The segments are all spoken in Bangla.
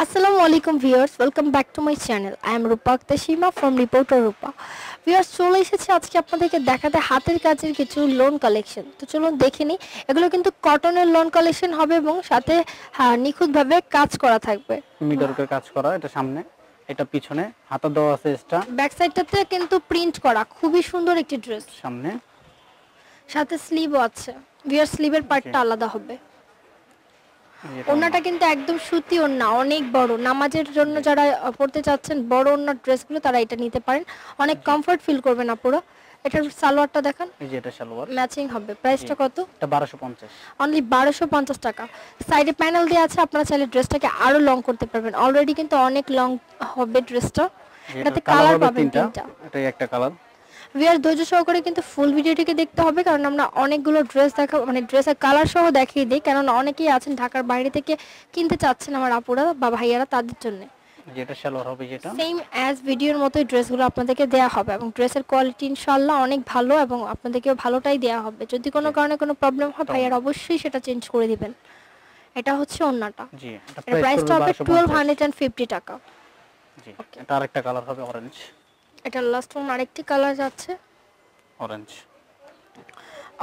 Assalamu alaikum viewers, welcome back to my channel. I am Rupa Akhtar from Reporter Rupa. Viewers, চলে এসেছি আজকে আপনাদেরকে দেখাতে হাতের কাজের কিছু লোন কালেকশন। তো চলুন দেখে নিই। এগুলো কিন্তু কটনের লোন কালেকশন হবে এবং সাথে নিখুঁতভাবে কাজ করা থাকবে। মিডরকে কাজ করা, এটা সামনে, এটা পিছনে, হাতা দেওয়া আছে এক্সট্রা। ব্যাক সাইডটাতে কিন্তু প্রিন্ট করা, খুবই সুন্দর একটি ড্রেস। সামনে সাথে স্লিভও আছে। ভিউয়ার স্লিভের পার্টটা আলাদা হবে। ওন্নাটা কিন্তু একদম সুতি ওন্না, অনেক বড়। নামাজের জন্য যারা পড়তে চাচ্ছেন বড় ওন্নার ড্রেসগুলো তারা এটা নিতে পারেন, অনেক কমফর্ট ফিল করবেন আপুরা। এটার সালোয়ারটা দেখেন, এই যে এটা সালোয়ার ম্যাচিং হবে। প্রাইসটা কত? এটা 1250, অনলি 1250 টাকা। সাইডে প্যানেল দেওয়া আছে, আপনারা চাইলে ড্রেসটাকে আরো লং করতে পারবেন। অলরেডি কিন্তু অনেক লং হবে ড্রেসটা। এটাতে কালার পাবেন তিনটা, এটাই একটা কালার। ভিউয়ার ধৈর্য সহকারে কিন্তু ফুল ভিডিওটিকে দেখতে হবে, কারণ আমরা অনেকগুলো ড্রেস মানে ড্রেসের কালার সহ দেখিয়ে দিই, কারণ অনেকেই আছেন ঢাকার বাইরে থেকে কিনতে চাচ্ছেন আমার আপুরা বা ভাইয়ারা, তাদের জন্য যেটা সালোয়ার হবে যেটা সেম অ্যাজ ভিডিওর মতোই ড্রেসগুলো আপনাদেরকে দেওয়া হবে এবং ড্রেসের কোয়ালিটি ইনশাআল্লাহ অনেক ভালো এবং আপনাদেরকেও ভালোটাই দেওয়া হবে। যদি কোনো কারণে কোনো প্রবলেম হয় ভাইয়ার অবশ্যই সেটা চেঞ্জ করে দিবেন। এটা হচ্ছে ওন্নাটা। জি, এটা প্রাইসটা হবে 1250 টাকা। জি, এটা আরেকটা কালার হবে অরেঞ্জ। এটা লাস্ট ওয়ান আরেকটি কালার যাচ্ছে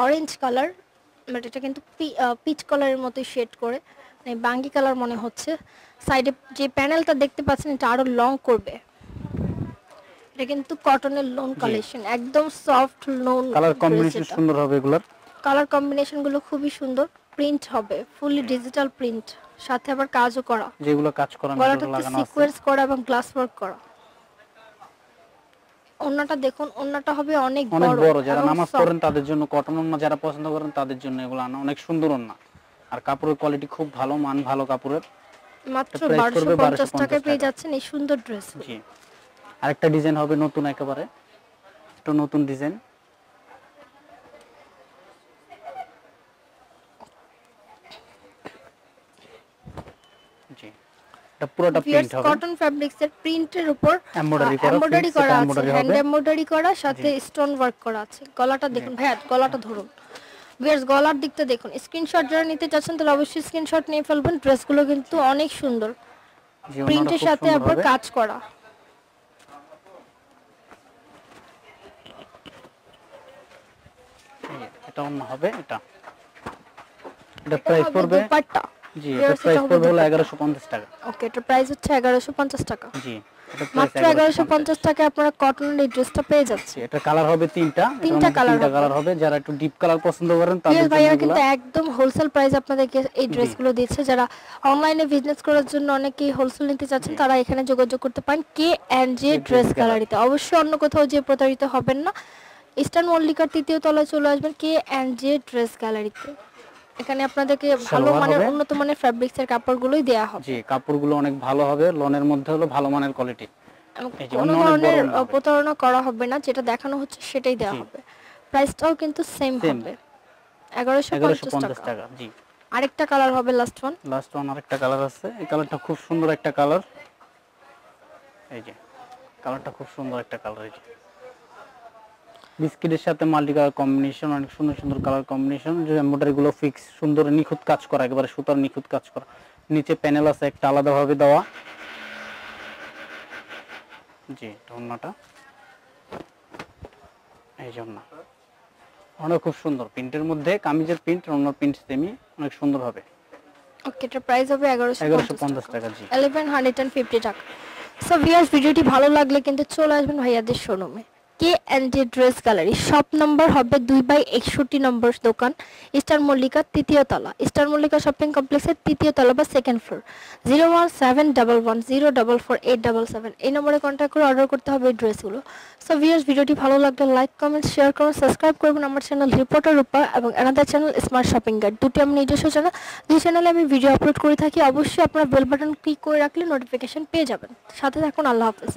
অরেঞ্জ কালার, বাট এটা কিন্তু পিচ কালারের মতো শেড করে, মানে বাঙ্গি কালার মনে হচ্ছে। সাইডে যে প্যানেলটা দেখতে পাচ্ছেন এটা আরো লং করবে। এটা কিন্তু কটনের লোন কালেকশন, একদম সফট লোন। কালার কম্বিনেশন সুন্দর হবে, এগুলোর কালার কম্বিনেশন গুলো খুবই সুন্দর। প্রিন্ট হবে ফুলি ডিজিটাল প্রিন্ট, সাথে আবার কাজও করা, যেগুলো কাজ করা মিরর লাগানো আছে, সিকোয়েন্স করা এবং গ্লাস ওয়ার্ক করা। ওন্নাটা দেখুন, ওন্নাটা হবে অনেক বড়। যারা নামাজ পড়েন তাদের জন্য, কটন ওন্না যারা পছন্দ করেন তাদের জন্য এগুলো অনেক সুন্দর ওন্না। আর কাপড়ের কোয়ালিটি খুব ভালো, মান ভালো কাপড়ের। মাত্র 1250 টাকায় পেয়ে যাচ্ছেন এই সুন্দর ড্রেস। জি, আরেকটা ডিজাইন হবে নতুন, একেবারে এটা নতুন ডিজাইন। জি, এটা পুরোটা প্রিন্ট হবে, কটন ফ্যাব্রিক্স এর প্রিন্টের উপর এমব্রয়ডারি করা আছে, হ্যান্ড এমব্রয়ডারি করা, সাথে স্টোন ওয়ার্ক করা আছে। গলাটা দেখুন ভাইয়া, গলাটা ধরুন। ভিউয়ার্স গলার দিকটা দেখুন। স্ক্রিনশট যারা নিতে চাচ্ছেন তাহলে অবশ্যই স্ক্রিনশট নিয়ে ফেলবেন। ড্রেসগুলো কিন্তু অনেক সুন্দর, প্রিন্টের সাথে আবার কাজ করা। এটা অন্য হবে, এটা প্রাইস পড়বে, জি, এটা প্রাইস পড়বে হলো 1150 টাকা। ওকে, এটা প্রাইস হচ্ছে 1150 টাকা। জি, মাত্র 1150 টাকায় আপনারা কটনের এই ড্রেসটা পেয়ে যাচ্ছেন। এটা কালার হবে তিনটা কালার হবে। যারা একটু ডিপ কালার পছন্দ করেন তাদের জন্য ভাইয়া কিন্তু একদম হোলসেল প্রাইস আপনাদেরকে এই ড্রেসগুলো দিচ্ছে। যারা অনলাইনে বিজনেস করার জন্য অনেকেই হোলসেল নিতে চাচ্ছেন তারা এখানে যোগাযোগ করতে পারেন KNJ ড্রেস গ্যালারিতে। অবশ্যই অন্য কোথাও যে প্রতারিত হবেন না। ইস্টার্ন মল্লিকার 3য় তলায় চলে আসবেন KNJ ড্রেস গ্যালারিতে। এখানে আপনাদেরকে ভালো মানের উন্নত মানের ফ্যাব্রিক্স এর কাপড়গুলোই দেয়া হবে। জি, কাপড়গুলো অনেক ভালো হবে, লনের মধ্যে হলো ভালো মানের কোয়ালিটি। কোনো ধরনের প্রতারণা করা হবে না, যেটা দেখানো হচ্ছে সেটাই দেওয়া হবে। প্রাইসটাও কিন্তু সেম হবে, 1150 টাকা। জি, আরেকটা কালার হবে লাস্ট ওয়ান আরেকটা কালার আছে। এই কালারটা খুব সুন্দর একটা কালার। এই যে কালারটা খুব সুন্দর একটা কালার। এই যে বিস্কিটের সাথে মাল্টি কালার কম্বিনেশন, অনেক সুন্দর সুন্দর কালার কম্বিনেশন। যে এমব্রয়ডারি গুলো ফিক্স সুন্দর নিখুঁত কাজ করা, একেবারে সুতার নিখুঁত কাজ করা। নিচে প্যানেল আছে একটা আলাদাভাবে দেওয়া। জি, ওন্নাটা এই জন্য অনেক খুব সুন্দর প্রিন্টের মধ্যে, কামিজের প্রিন্ট, ওন্নার প্রিন্ট সেমি, অনেক সুন্দর হবে। ওকে, এটার প্রাইস হবে 1150 টাকা। জি, 1150 টাকা। সো ভিউয়ার্স, ভিডিওটি ভালো লাগলে কিন্তু চলে আসবেন ভাইয়াদের শোরুমে, KNJ dress gallery. Shop number হবে 2/61 নম্বর দোকান, ইস্টার্ন মল্লিকা 3য় তলা, ইস্টার্ন মল্লিকা শপিং কমপ্লেক্সের 3য় তলা বা সেকেন্ড ফ্লোর। 01711044877 এই নম্বরে কন্ট্যাক্ট করে অর্ডার করতে হবে এই ড্রেসগুলো। সো ভিউয়ার্স, ভিডিওটি ভালো লাগলে লাইক, কমেন্ট, শেয়ার করুন, সাবস্ক্রাইব করবেন আমার চ্যানেল রিপোর্টার রূপা এবং another channel smart shopping guide. দুটি আমি নিজস্ব চ্যানেল, দুই চ্যানেলে আমি ভিডিও আপলোড করে থাকি। অবশ্যই আপনারা বেল বাটন ক্লিক করে রাখলে নোটিফিকেশন পেয়ে যাবেন। সাথে থাকুন। আল্লাহ হাফেজ।